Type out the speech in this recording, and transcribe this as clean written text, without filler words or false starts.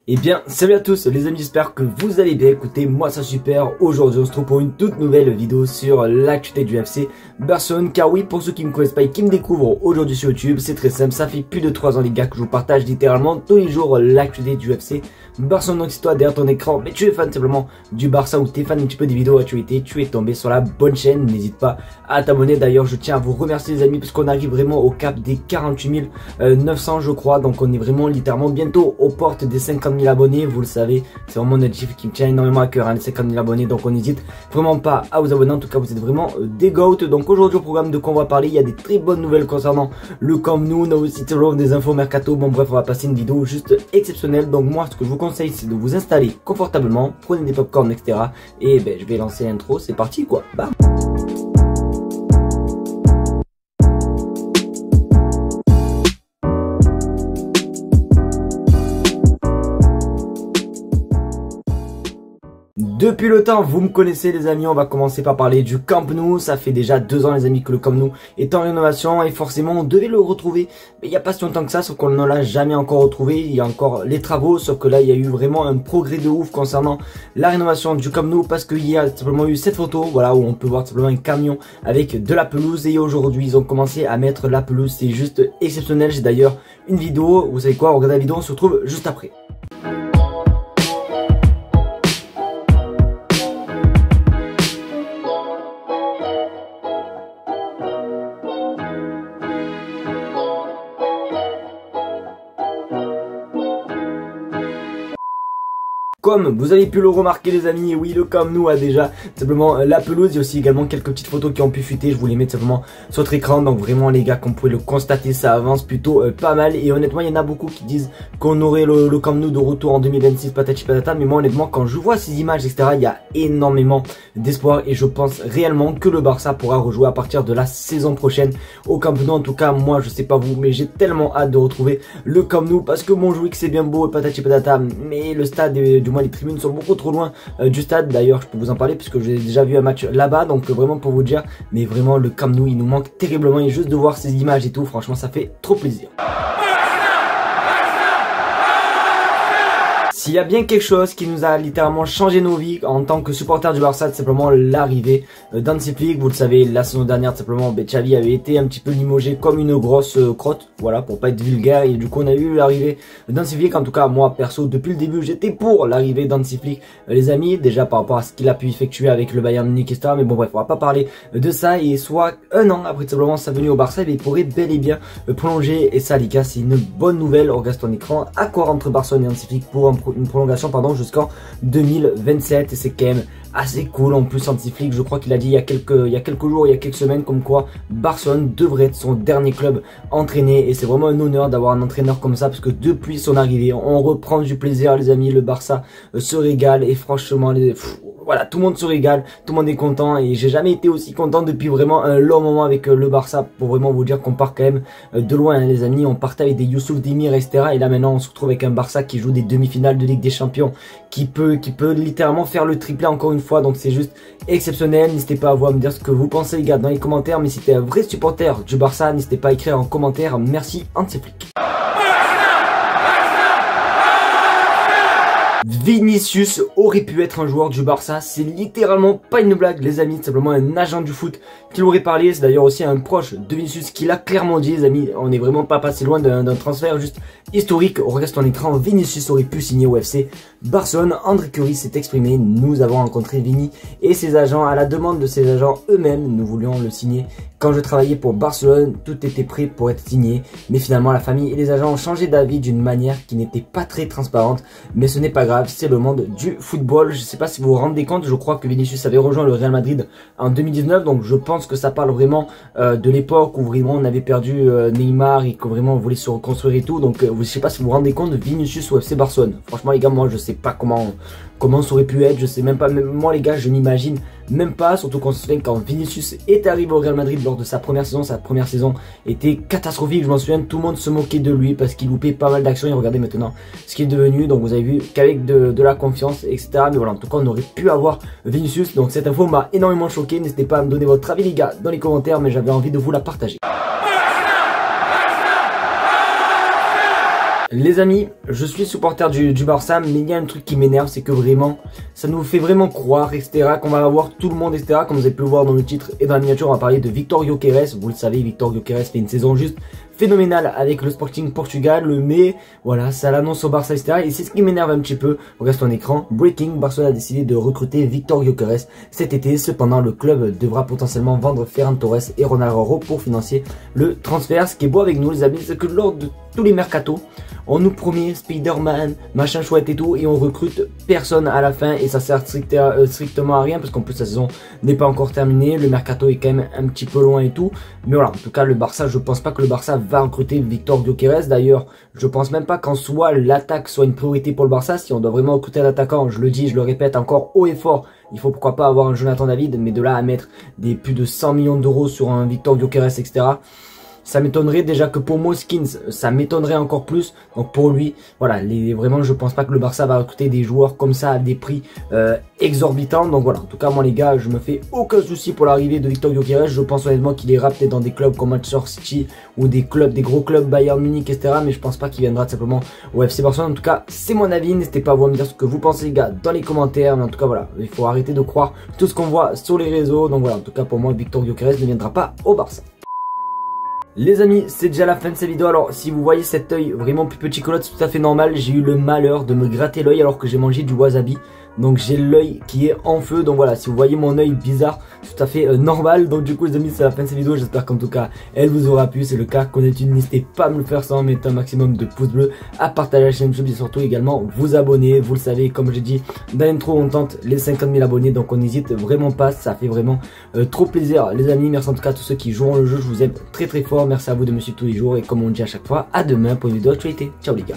Eh bien, salut à tous les amis, j'espère que vous allez bien. Écoutez, moi ça super. Aujourd'hui on se retrouve pour une toute nouvelle vidéo sur l'actualité du FC Barcelone. Car oui, pour ceux qui ne me connaissent pas et qui me découvrent aujourd'hui sur YouTube, c'est très simple. Ça fait plus de 3 ans les gars que je vous partage littéralement tous les jours l'actualité du FC Barcelone. Donc si toi derrière ton écran, mais tu es fan simplement du Barça ou tu es fan un petit peu des vidéos d'actualité, tu es tombé sur la bonne chaîne. N'hésite pas à t'abonner. D'ailleurs, je tiens à vous remercier les amis parce qu'on arrive vraiment au cap des 48 900 je crois. Donc on est vraiment littéralement bientôt aux portes des 50 000 abonnés, vous le savez, c'est vraiment un chiffre qui me tient énormément à cœur, hein, les 50 000 abonnés, donc on n'hésite vraiment pas à vous abonner. En tout cas, vous êtes vraiment des goats. Donc aujourd'hui au programme de quoi on va parler, il y a des très bonnes nouvelles concernant le Camp Nou, on a aussi des infos mercato. Bon bref, on va passer une vidéo juste exceptionnelle. Donc moi, ce que je vous conseille, c'est de vous installer confortablement, prenez des popcorn, etc. Et ben je vais lancer l'intro, c'est parti quoi, bam. Depuis le temps, vous me connaissez les amis, on va commencer par parler du Camp Nou. Ça fait déjà 2 ans les amis que le Camp Nou est en rénovation et forcément on devait le retrouver. Mais il n'y a pas si longtemps que ça, sauf qu'on ne l'a jamais encore retrouvé. Il y a encore les travaux, sauf que là il y a eu vraiment un progrès de ouf concernant la rénovation du Camp Nou. Parce qu'il y a simplement eu cette photo, voilà, où on peut voir simplement un camion avec de la pelouse. Et aujourd'hui ils ont commencé à mettre la pelouse, c'est juste exceptionnel. J'ai d'ailleurs une vidéo, vous savez quoi, regardez la vidéo, on se retrouve juste après. Comme vous avez pu le remarquer les amis, oui, le Camp Nou a déjà simplement la pelouse. Il y a aussi également quelques petites photos qui ont pu fuiter, je vous les mets simplement sur votre écran. Donc vraiment les gars, comme vous pouvez le constater, ça avance plutôt pas mal. Et honnêtement, il y en a beaucoup qui disent qu'on aurait le Camp Nou de retour en 2026, patati patata. Mais moi honnêtement, quand je vois ces images, etc., il y a énormément d'espoir. Et je pense réellement que le Barça pourra rejouer à partir de la saison prochaine au Camp Nou. En tout cas, moi je sais pas vous, mais j'ai tellement hâte de retrouver le Camp Nou. Parce que bon, jouer que c'est bien beau, patati patata, mais le stade, du moins les tribunes sont beaucoup trop loin du stade. D'ailleurs je peux vous en parler puisque j'ai déjà vu un match là-bas, donc vraiment pour vous dire, mais vraiment le Camp Nou il nous manque terriblement et juste de voir ces images et tout, franchement ça fait trop plaisir. S'il y a bien quelque chose qui nous a littéralement changé nos vies en tant que supporters du Barça, c'est simplement l'arrivée d'Hansi Flick. Vous le savez, la saison dernière, simplement, Xavi avait été un petit peu limogé comme une grosse crotte, voilà, pour pas être vulgaire. Et du coup, on a eu l'arrivée d'Hansi Flick. En tout cas, moi, perso, depuis le début, j'étais pour l'arrivée d'Hansi Flick, les amis. Déjà par rapport à ce qu'il a pu effectuer avec le Bayern Munich, etc. Mais bon, bref, on va pas parler de ça. Et soit un an après simplement sa venue au Barça, il pourrait bel et bien prolonger. Et ça, les gars, c'est une bonne nouvelle. On regarde ton écran. Accord entre Barcelone et Hansi Flick pour une prolongation jusqu'en 2027 et c'est quand même assez cool. En plus Hansi Flick, je crois qu'il a dit il y a quelques jours, il y a quelques semaines, comme quoi Barcelone devrait être son dernier club entraîné et c'est vraiment un honneur d'avoir un entraîneur comme ça parce que depuis son arrivée on reprend du plaisir les amis. Le Barça se régale et franchement voilà, tout le monde se régale, tout le monde est content et j'ai jamais été aussi content depuis vraiment un long moment avec le Barça, pour vraiment vous dire qu'on part quand même de loin hein, les amis. On partait avec des Youssouf Demir etc. Et là maintenant on se retrouve avec un Barça qui joue des demi-finales de Ligue des Champions, qui peut littéralement faire le triplé encore une fois, donc c'est juste exceptionnel. N'hésitez pas à vous à me dire ce que vous pensez les gars dans les commentaires, mais si t'es un vrai supporter du Barça, n'hésitez pas à écrire en commentaire merci Hansi Flick. Vinicius aurait pu être un joueur du Barça, c'est littéralement pas une blague les amis, simplement un agent du foot qui l'aurait parlé. C'est d'ailleurs aussi un proche de Vinicius qui l'a clairement dit les amis, on n'est vraiment pas passé loin d'un transfert juste historique. On regarde ton écran, Vinicius aurait pu signer au FC Barcelone. André Curie s'est exprimé, nous avons rencontré Vini et ses agents, à la demande de ses agents eux-mêmes, nous voulions le signer. Quand je travaillais pour Barcelone, tout était prêt pour être signé, mais finalement la famille et les agents ont changé d'avis d'une manière qui n'était pas très transparente, mais ce n'est pas grave, c'est le monde du football. Je sais pas si vous vous rendez compte, je crois que Vinicius avait rejoint le Real Madrid en 2019, donc je pense que ça parle vraiment de l'époque où vraiment on avait perdu Neymar et que vraiment on voulait se reconstruire et tout. Donc je sais pas si vous vous rendez compte, Vinicius au FC Barcelone, franchement les gars, moi je sais pas comment ça aurait pu être, je sais même pas, même moi les gars je n'imagine même pas, surtout qu'on se souvient quand Vinicius est arrivé au Real Madrid lors de sa première saison était catastrophique, je m'en souviens, tout le monde se moquait de lui parce qu'il loupait pas mal d'actions et regardez maintenant ce qu'il est devenu. Donc vous avez vu qu'avec de la confiance etc, mais voilà, en tout cas on aurait pu avoir Vinicius, donc cette info m'a énormément choqué. N'hésitez pas à me donner votre avis les gars dans les commentaires, mais j'avais envie de vous la partager. Les amis, je suis supporter du Barça, mais il y a un truc qui m'énerve, c'est que vraiment, ça nous fait vraiment croire, etc., qu'on va avoir tout le monde, etc., comme vous avez pu le voir dans le titre et dans la miniature, on va parler de Victor Gyökeres. Vous le savez, Victor Gyökeres fait une saison juste phénoménale avec le Sporting Portugal, mais voilà, ça l'annonce au Barça, etc., et c'est ce qui m'énerve un petit peu. On reste en écran, breaking, Barcelone a décidé de recruter Victor Gyökeres cet été. Cependant, le club devra potentiellement vendre Ferran Torres et Ronald Araujo pour financer le transfert. Ce qui est beau avec nous, les amis, c'est que lors de tous les mercatos, on nous promet Spider-Man, machin chouette et tout, et on recrute personne à la fin, et ça sert strictement à rien, parce qu'en plus la saison n'est pas encore terminée, le mercato est quand même un petit peu loin et tout, mais voilà, en tout cas le Barça, je pense pas que le Barça va recruter Victor Gyökeres. D'ailleurs, je pense même pas qu'en soi l'attaque soit une priorité pour le Barça. Si on doit vraiment recruter un attaquant, je le dis, je le répète encore haut et fort, il faut pourquoi pas avoir un Jonathan David, mais de là à mettre des plus de 100 millions d'euros sur un Victor Gyökeres, etc., ça m'étonnerait. Déjà que pour Moskins, ça m'étonnerait encore plus. Donc pour lui, voilà, vraiment je pense pas que le Barça va recruter des joueurs comme ça à des prix exorbitants. Donc voilà, en tout cas moi les gars, je me fais aucun souci pour l'arrivée de Victor Gyökeres. Je pense honnêtement qu'il ira peut-être dans des clubs comme Manchester City ou des gros clubs Bayern Munich, etc. Mais je pense pas qu'il viendra tout simplement au FC Barcelone. En tout cas, c'est mon avis. N'hésitez pas à vous me dire ce que vous pensez les gars dans les commentaires. Mais en tout cas voilà, il faut arrêter de croire tout ce qu'on voit sur les réseaux. Donc voilà, en tout cas pour moi, Victor Gyökeres ne viendra pas au Barça. Les amis, c'est déjà la fin de cette vidéo. Alors si vous voyez cet œil vraiment plus petit que l'autre, c'est tout à fait normal. J'ai eu le malheur de me gratter l'œil alors que j'ai mangé du wasabi. Donc j'ai l'œil qui est en feu. Donc voilà, si vous voyez mon œil bizarre, c'est tout à fait normal. Donc du coup les amis, c'est la fin de cette vidéo. J'espère qu'en tout cas elle vous aura plu. C'est le cas, connaissez-vous, n'hésitez pas à me le faire sans mettre un maximum de pouces bleus, à partager la chaîne YouTube et surtout également vous abonner. Vous le savez, comme j'ai dit dans l'intro, on tente les 50 000 abonnés. Donc on n'hésite vraiment pas, ça fait vraiment trop plaisir les amis. Merci en tout cas à tous ceux qui jouent le jeu, je vous aime très très fort. Merci à vous de me suivre tous les jours et comme on dit à chaque fois, à demain pour une vidéo d'actualité. Ciao les gars.